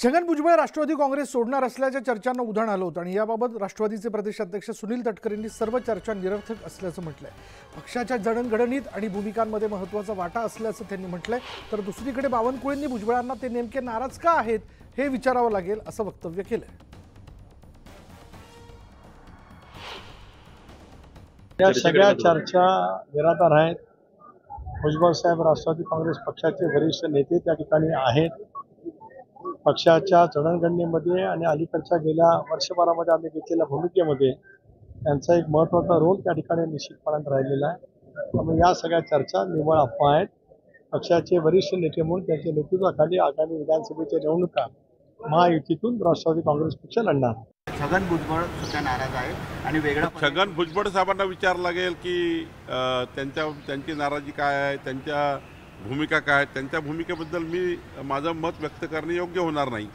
छगन भुजबळ राष्ट्रवादी काँग्रेस सोडणार असल्याच्या चर्चांना उधाण आलं होतं आणि याबाबत राष्ट्रवादीचे प्रदेशाध्यक्ष सुनील तटकरे यांनी सर्व चर्चा निरर्थक असल्याचं म्हटलंय। पक्षाच्या जडणघडणीत आणि भूमिकांमध्ये महत्त्वाचा वाटा असल्याचं त्यांनी म्हटलंय। तर दुसरीकडे बावनकुळेंनी भुजबळांना ते नेमके नाराज का आहेत हे विचारावं लागेल असं वक्तव्य केलंय। या सगळ्या चर्चा निराधार आहेत। भुजबळ साहेब राष्ट्रवादी काँग्रेस पक्षाचे वरिष्ठ नेते त्या ठिकाणी आहेत। पक्षाच्या जडणघडणीमध्ये आणि अलीकडच्या गेल्या वर्षभरामध्ये आम्ही घेतलेल्या भूमिकेमध्ये त्यांचा एक महत्त्वाचा रोल त्या ठिकाणी निश्चितपणाने राहिलेला आहे। त्यामुळे या सगळ्या चर्चा निव्वळ अफवा आहेत। पक्षाचे वरिष्ठ नेते म्हणून त्यांच्या नेतृत्वाखाली आगामी विधानसभेच्या निवडणुका महायुतीतून राष्ट्रवादी काँग्रेस पक्ष लढणार। छगन भुजबळ सुद्धा नाराज आहे आणि वेगळा छगन भुजबळ साहेबांना विचारलं लागेल की त्यांची नाराजी काय आहे, त्यांच्या भूमिका काय आहेत। त्यांच्या भूमिकेबद्दल माझं मत व्यक्त करणे योग्य होणार नाही।